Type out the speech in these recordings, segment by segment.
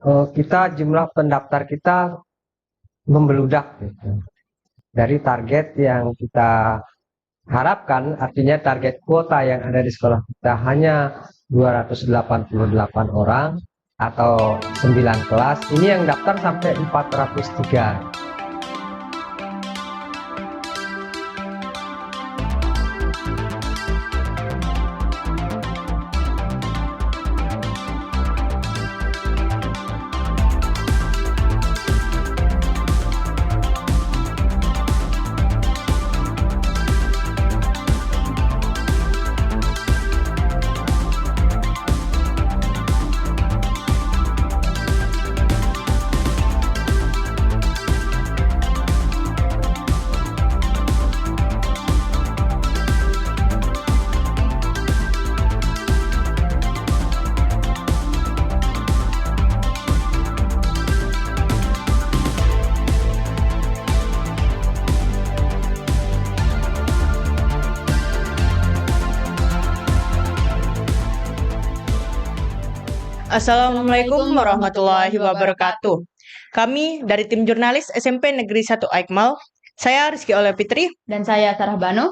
kita jumlah pendaftar kita membeludak gitu. Dari target yang kita harapkan, artinya target kuota yang ada di sekolah kita hanya 288 orang atau 9 kelas. Ini yang daftar sampai 403. Assalamualaikum warahmatullahi wabarakatuh. Kami dari tim jurnalis SMP Negeri 1 Aikmal, saya Rizky Oleh Fitri, Dan saya Sarah Banu.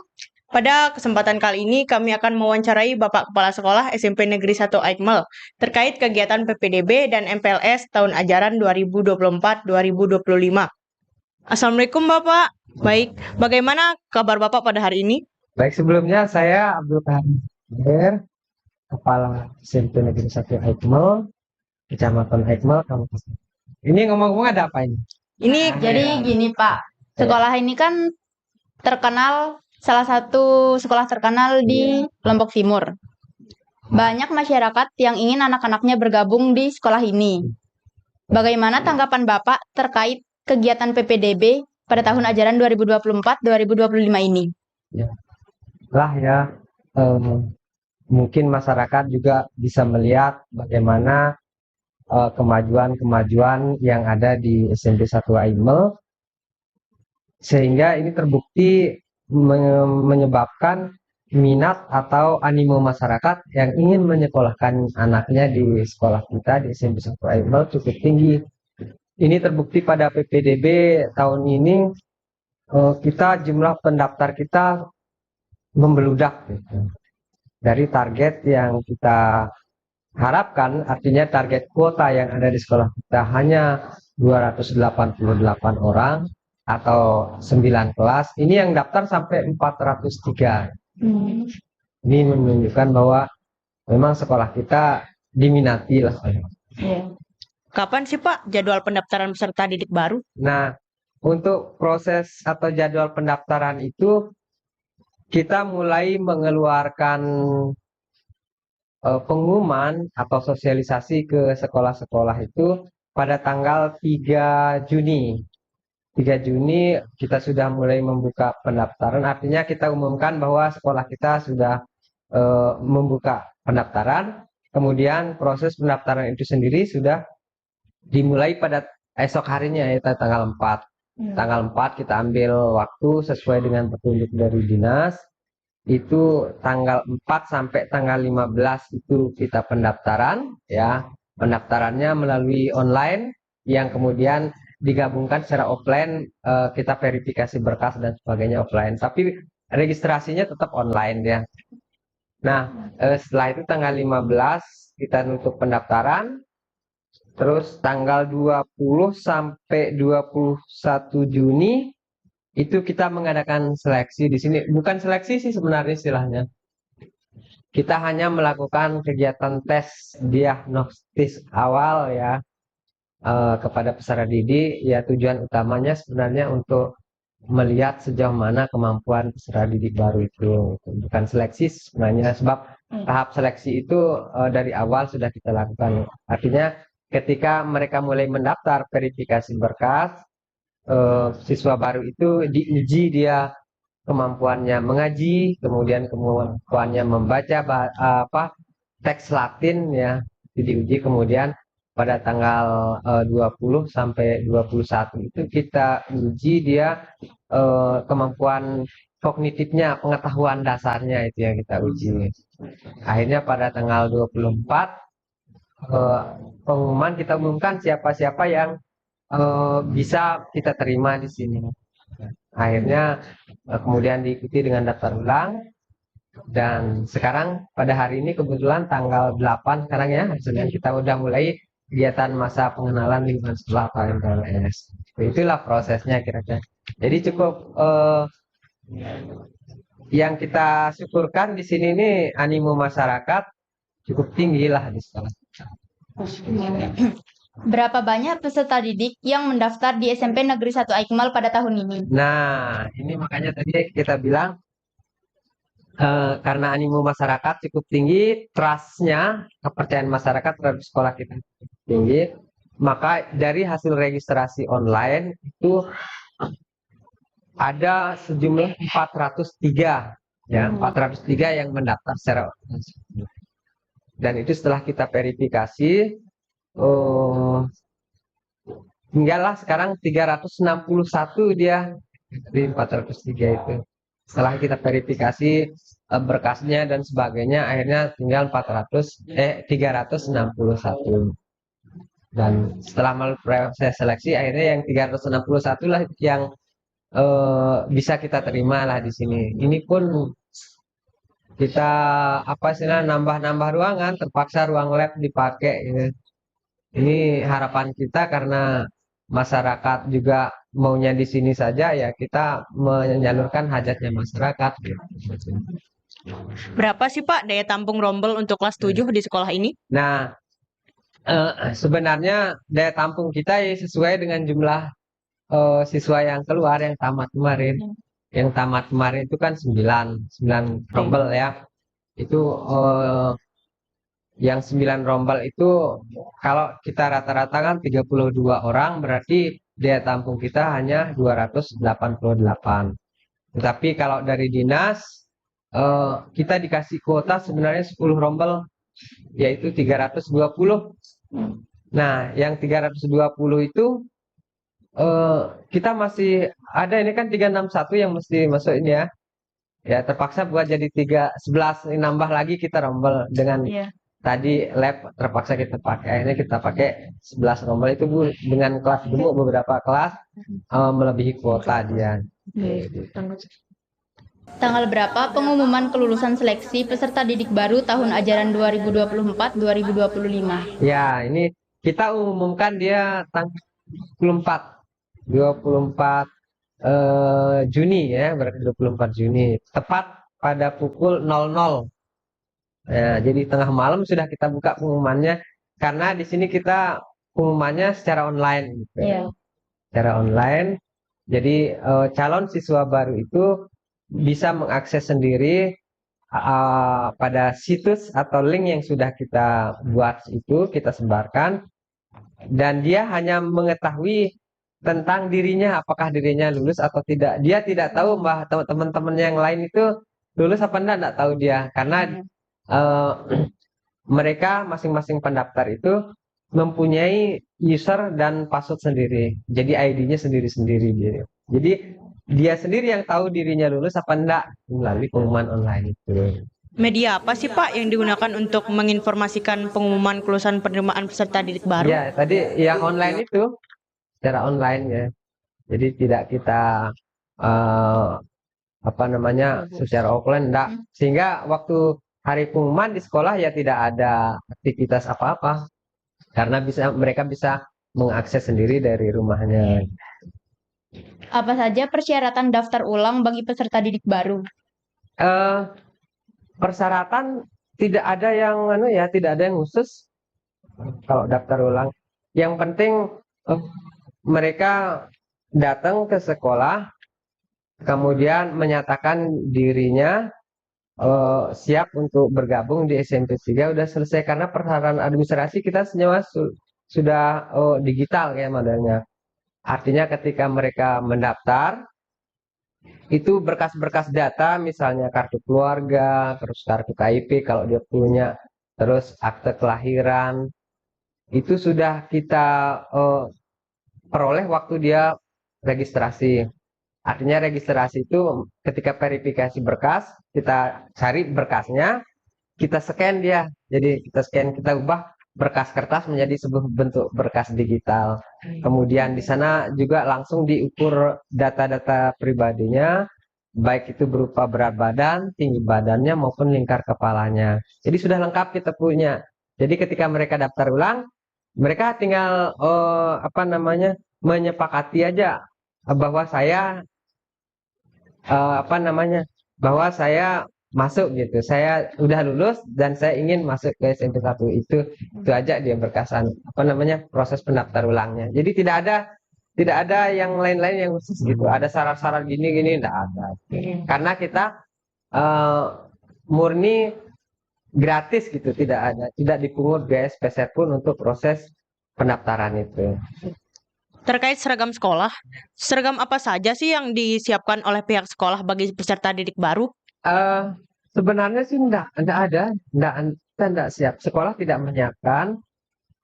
pada kesempatan kali ini kami akan mewawancarai Bapak Kepala Sekolah SMP Negeri 1 Aikmal terkait kegiatan PPDB dan MPLS tahun ajaran 2024-2025. Assalamualaikum Bapak. Baik, bagaimana kabar Bapak pada hari ini? Baik, sebelumnya saya Abdul Kahir, Kepala SMP Negeri 1 Aikmal, Kecamatan Aikmal, Kabupaten. Ini ngomong-ngomong ada apa ini? Ini Jadi gini Pak, sekolah ini kan terkenal, salah satu sekolah terkenal di Lombok Timur. Banyak masyarakat yang ingin anak-anaknya bergabung di sekolah ini. Bagaimana tanggapan Bapak terkait kegiatan PPDB pada tahun ajaran 2024-2025 ini? Lah ya, mungkin masyarakat juga bisa melihat bagaimana kemajuan-kemajuan yang ada di SMP 1 Aikmal, sehingga ini terbukti menyebabkan minat atau animo masyarakat yang ingin menyekolahkan anaknya di sekolah kita di SMP 1 Aikmal cukup tinggi. Ini terbukti pada PPDB tahun ini, kita jumlah pendaftar kita membeludak gitu. Dari target yang kita harapkan, artinya target kuota yang ada di sekolah kita hanya 288 orang atau 9 kelas. Ini yang daftar sampai 403. Ini menunjukkan bahwa memang sekolah kita diminati lah. Kapan sih Pak jadwal pendaftaran peserta didik baru? Nah, untuk proses atau jadwal pendaftaran itu kita mulai mengeluarkan pengumuman atau sosialisasi ke sekolah-sekolah itu pada tanggal 3 Juni. 3 Juni kita sudah mulai membuka pendaftaran, artinya kita umumkan bahwa sekolah kita sudah membuka pendaftaran, kemudian proses pendaftaran itu sendiri sudah dimulai pada esok harinya, yaitu tanggal 4. Tanggal 4 kita ambil waktu sesuai dengan petunjuk dari dinas. Itu tanggal 4 sampai tanggal 15 itu kita pendaftaran ya. Pendaftarannya melalui online yang kemudian digabungkan secara offline, kita verifikasi berkas dan sebagainya offline. Tapi registrasinya tetap online ya. Nah, setelah itu tanggal 15 kita nutup pendaftaran. Terus tanggal 20 sampai 21 Juni itu kita mengadakan seleksi di sini. Bukan seleksi sih sebenarnya istilahnya. Kita hanya melakukan kegiatan tes diagnostis awal ya kepada peserta didik. Ya, tujuan utamanya sebenarnya untuk melihat sejauh mana kemampuan peserta didik baru itu. Bukan seleksi sebenarnya, sebab tahap seleksi itu dari awal sudah kita lakukan. Artinya ketika mereka mulai mendaftar verifikasi berkas, siswa baru itu diuji dia kemampuannya mengaji, kemudian kemampuannya membaca teks Latin ya, diuji. Kemudian pada tanggal 20 sampai 21 itu kita uji dia kemampuan kognitifnya, pengetahuan dasarnya itu yang kita uji. Akhirnya pada tanggal 24 eh, pengumuman kita umumkan siapa-siapa yang bisa kita terima di sini. Akhirnya kemudian diikuti dengan daftar ulang. Dan sekarang pada hari ini kebetulan tanggal 8 sekarang ya, Senin kita udah mulai kegiatan masa pengenalan lingkungan sekolah atau MPLS. Itulah prosesnya kira-kira. Jadi cukup yang kita syukurkan di sini ini animo masyarakat cukup tinggi lah di sekolah. Berapa banyak peserta didik yang mendaftar di SMP Negeri 1 Aikmal pada tahun ini? Nah, ini makanya tadi kita bilang karena animo masyarakat cukup tinggi, trustnya, kepercayaan masyarakat terhadap sekolah kita cukup tinggi, maka dari hasil registrasi online itu ada sejumlah 403 ya, 403 yang mendaftar secara online. Dan itu setelah kita verifikasi tinggallah sekarang 361 dia dari 403 itu. Setelah kita verifikasi berkasnya dan sebagainya, akhirnya tinggal 361. Dan setelah melalui proses seleksi, akhirnya yang 361 lah yang bisa kita terima lah di sini. Ini pun kita nambah-nambah ruangan, terpaksa ruang lab dipakai. Gitu. Ini harapan kita karena masyarakat juga maunya di sini saja ya kita menyalurkan hajatnya masyarakat. Gitu. Berapa sih Pak daya tampung rombel untuk kelas 7 di sekolah ini? Nah, sebenarnya daya tampung kita ya sesuai dengan jumlah siswa yang keluar yang tamat kemarin. Yang tamat kemarin itu kan 9 rombel ya. Itu yang 9 rombel itu kalau kita rata-rata kan 32 orang berarti daya tampung kita hanya 288. Tetapi kalau dari dinas kita dikasih kuota sebenarnya 10 rombel yaitu 320. Nah, yang 320 itu kita masih ada ini kan 361 yang mesti masuk ini ya. Ya terpaksa buat jadi 11 nambah lagi kita rombel dengan tadi lab terpaksa kita pakai. Akhirnya kita pakai 11 rombel itu Bu dengan kelas gemuk beberapa kelas melebihi kuota dia. Tanggal berapa pengumuman kelulusan seleksi peserta didik baru tahun ajaran 2024-2025? Ya, ini kita umumkan dia tanggal 24 Juni ya, berarti 24 Juni, tepat pada pukul 00. Ya, jadi tengah malam sudah kita buka pengumumannya karena di sini kita pengumumannya secara online gitu. Iya. Secara online. Jadi calon siswa baru itu bisa mengakses sendiri pada situs atau link yang sudah kita buat itu kita sebarkan dan dia hanya mengetahui tentang dirinya apakah dirinya lulus atau tidak. Dia tidak tahu mbah teman-teman yang lain itu lulus apa enggak tahu dia karena mereka masing-masing pendaftar itu mempunyai user dan password sendiri. Jadi ID-nya sendiri-sendiri gitu. Jadi dia sendiri yang tahu dirinya lulus apa enggak melalui pengumuman online itu. Media apa sih Pak yang digunakan untuk menginformasikan pengumuman kelulusan penerimaan peserta didik baru? Ya, tadi yang online itu secara online ya. Jadi tidak kita secara offline enggak. Sehingga waktu hari pengumuman di sekolah ya tidak ada aktivitas apa-apa. Karena mereka bisa mengakses sendiri dari rumahnya. Apa saja persyaratan daftar ulang bagi peserta didik baru? Persyaratan tidak ada yang khusus kalau daftar ulang. Yang penting mereka datang ke sekolah, kemudian menyatakan dirinya siap untuk bergabung di SMP 3 udah selesai karena persyaratan administrasi kita semua sudah digital ya modelnya. Artinya ketika mereka mendaftar itu berkas-berkas data misalnya kartu keluarga, terus kartu KIP kalau dia punya, terus akte kelahiran itu sudah kita peroleh waktu dia registrasi. Artinya registrasi itu ketika verifikasi berkas, kita cari berkasnya, kita scan dia. Jadi kita scan, kita ubah berkas kertas menjadi sebuah bentuk berkas digital. Kemudian di sana juga langsung diukur data-data pribadinya, baik itu berupa berat badan, tinggi badannya maupun lingkar kepalanya. Jadi sudah lengkap kita punya. Jadi ketika mereka daftar ulang, mereka tinggal menyepakati aja bahwa saya bahwa saya masuk gitu. Saya udah lulus dan saya ingin masuk ke SMP 1 itu aja dia berkasan proses pendaftar ulangnya. Jadi tidak ada yang lain-lain yang khusus gitu. Ada syarat-syarat gini-gini enggak ada. Karena kita murni gratis gitu, tidak dipungut biaya spesial pun untuk proses pendaftaran itu. Terkait seragam sekolah, seragam apa saja sih yang disiapkan oleh pihak sekolah bagi peserta didik baru? Sebenarnya sih enggak ada, enggak siap. Sekolah tidak menyiapkan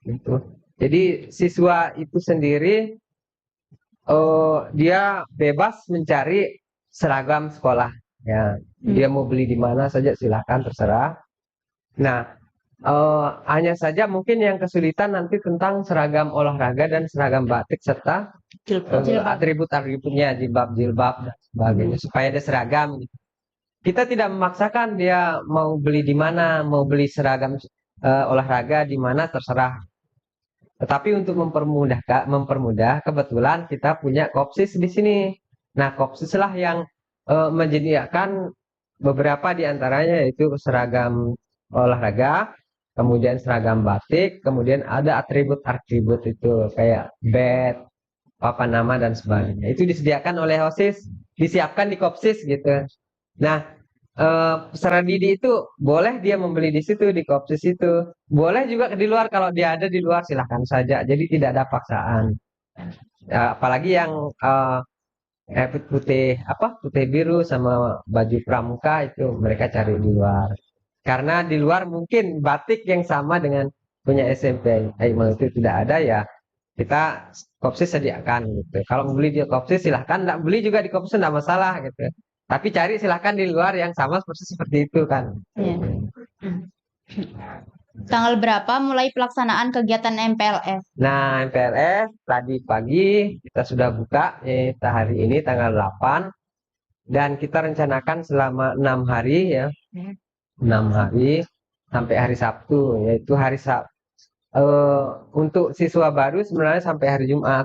gitu. Jadi siswa itu sendiri dia bebas mencari seragam sekolah ya. Dia mau beli di mana saja silakan terserah. Nah, hanya saja mungkin yang kesulitan nanti tentang seragam olahraga dan seragam batik serta atribut-atributnya, jilbab dan sebagainya supaya ada seragam. Kita tidak memaksakan dia mau beli di mana, mau beli seragam olahraga di mana terserah. Tetapi untuk mempermudah, kebetulan kita punya Kopsis di sini. Nah, Kopsis lah yang menyediakan beberapa di antaranya yaitu seragam olahraga, kemudian seragam batik, kemudian ada atribut-atribut itu kayak badge, papan nama dan sebagainya. Itu disediakan oleh OSIS, disiapkan di Kopsis gitu. Nah, peserta didik itu boleh dia membeli di situ di Kopsis itu. Boleh juga di luar kalau dia ada di luar silahkan saja. Jadi tidak ada paksaan. Apalagi yang putih biru sama baju pramuka itu mereka cari di luar. Karena di luar mungkin batik yang sama dengan punya SMP Aikmal itu tidak ada ya. Kita Kopsis sediakan gitu. Kalau membeli di Kopsis silahkan, nggak beli juga di Kopsis nggak masalah gitu. Tapi cari silahkan di luar yang sama seperti itu kan. Iya. Tanggal berapa mulai pelaksanaan kegiatan MPLS? Nah, MPLS tadi pagi kita sudah buka hari ini tanggal 8 dan kita rencanakan selama 6 hari ya. 6 hari sampai hari Sabtu, yaitu hari Sabtu. Untuk siswa baru sebenarnya sampai hari Jumat.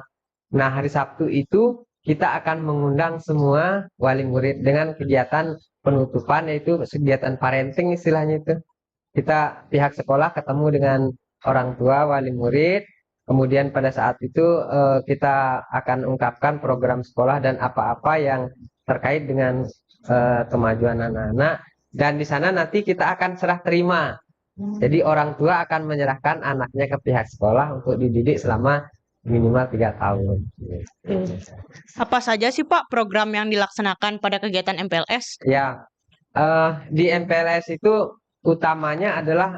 Nah, hari Sabtu itu kita akan mengundang semua wali murid dengan kegiatan penutupan, yaitu kegiatan parenting istilahnya itu. Kita pihak sekolah ketemu dengan orang tua wali murid, kemudian pada saat itu kita akan ungkapkan program sekolah dan apa-apa yang terkait dengan kemajuan anak-anak. Dan di sana nanti kita akan serah terima. Jadi orang tua akan menyerahkan anaknya ke pihak sekolah untuk dididik selama minimal 3 tahun. Apa saja sih Pak program yang dilaksanakan pada kegiatan MPLS? Ya, di MPLS itu utamanya adalah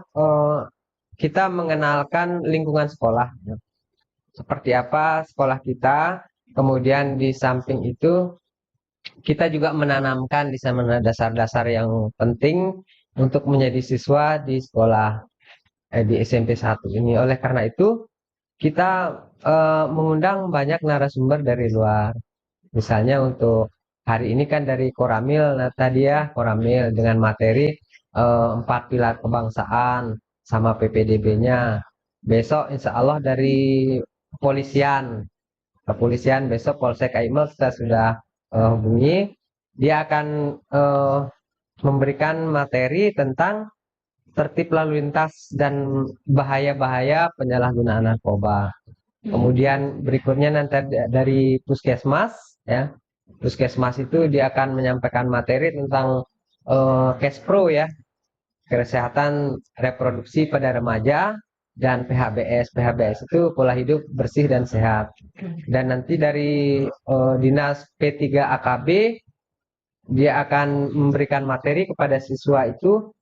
kita mengenalkan lingkungan sekolah. Seperti apa sekolah kita, kemudian di samping itu kita juga menanamkan di sana dasar-dasar yang penting untuk menjadi siswa di sekolah di SMP 1 ini. Oleh karena itu kita mengundang banyak narasumber dari luar. Misalnya untuk hari ini kan dari Koramil, nah tadi ya Koramil dengan materi 4 pilar kebangsaan sama PPDB-nya. Besok insya Allah dari kepolisian besok Polsek Aikmal kita sudah hubungi. Dia akan memberikan materi tentang tertib lalu lintas dan bahaya-bahaya penyalahgunaan narkoba. Kemudian berikutnya nanti dari Puskesmas ya. Puskesmas itu dia akan menyampaikan materi tentang Kespro ya. Kesehatan reproduksi pada remaja dan PHBS. PHBS itu pola hidup bersih dan sehat. Dan nanti dari Dinas P3AKB dia akan memberikan materi kepada siswa itu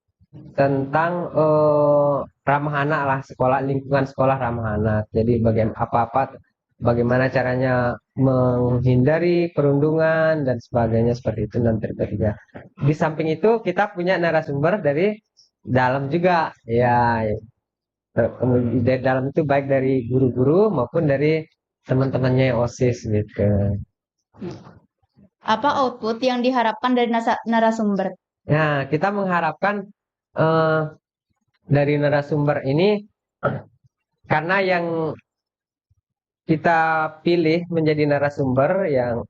tentang ramah anak lah, lingkungan sekolah ramah anak. Jadi bagaimana caranya menghindari perundungan dan sebagainya seperti itu nanti ketiga. Di samping itu kita punya narasumber dari dalam juga ya. Dari dalam itu baik dari guru-guru maupun dari teman-temannya yang OSIS gitu. Apa output yang diharapkan dari narasumber? Nah, kita mengharapkan eh, dari narasumber ini, karena yang kita pilih menjadi narasumber yang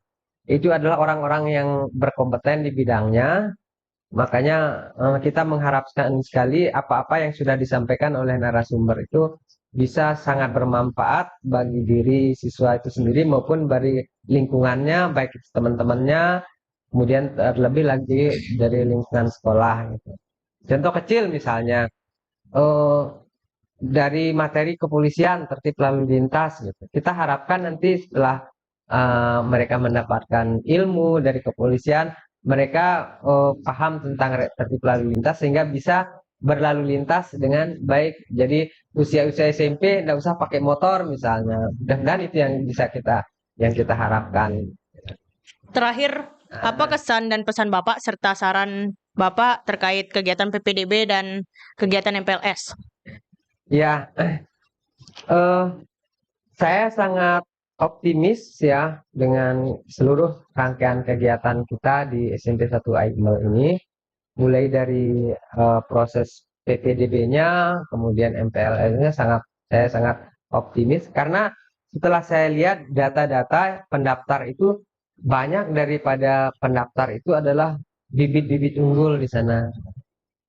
itu adalah orang-orang yang berkompeten di bidangnya, makanya kita mengharapkan sekali apa-apa yang sudah disampaikan oleh narasumber itu bisa sangat bermanfaat bagi diri siswa itu sendiri maupun bagi lingkungannya, baik itu teman-temannya, kemudian terlebih lagi dari lingkungan sekolah gitu. Contoh kecil misalnya dari materi kepolisian tertib lalu lintas gitu. Kita harapkan nanti setelah mereka mendapatkan ilmu dari kepolisian, mereka paham tentang tertib lalu lintas sehingga bisa berlalu lintas dengan baik. Jadi usia-usia SMP tidak usah pakai motor misalnya. Mudah-mudahan itu yang bisa kita harapkan. Terakhir, apa kesan dan pesan Bapak serta saran Bapak terkait kegiatan PPDB dan kegiatan MPLS? Ya, saya sangat optimis ya dengan seluruh rangkaian kegiatan kita di SMP 1 Aikmal ini, mulai dari proses PPDB-nya, kemudian MPLS-nya saya sangat optimis karena setelah saya lihat data-data pendaftar itu banyak daripada pendaftar itu adalah bibit-bibit unggul di sana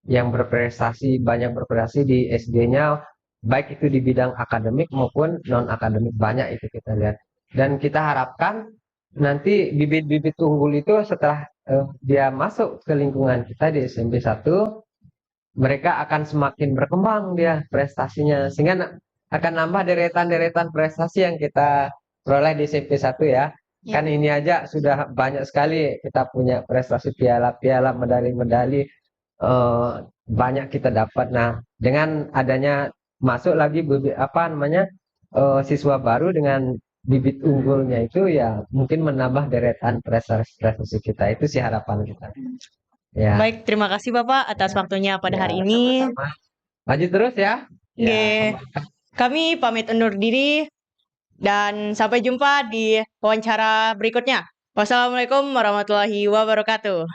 yang banyak berprestasi di SD-nya, baik itu di bidang akademik maupun non akademik, banyak itu kita lihat. Dan kita harapkan nanti bibit-bibit unggul itu setelah dia masuk ke lingkungan kita di SMP 1, mereka akan semakin berkembang dia prestasinya sehingga akan nambah deretan-deretan prestasi yang kita peroleh di SMP 1 ya. Ya. Kan ini aja sudah banyak sekali kita punya prestasi piala-piala, medali-medali banyak kita dapat. Nah, dengan adanya masuk lagi siswa baru dengan bibit unggulnya itu ya mungkin menambah deretan prestasi kita. Itu sih harapan kita. Ya. Baik, terima kasih Bapak atas waktunya pada hari Ya, ini. sama-sama. Maju terus ya. Oke. Kami pamit undur diri dan sampai jumpa di wawancara berikutnya. Wassalamualaikum warahmatullahi wabarakatuh.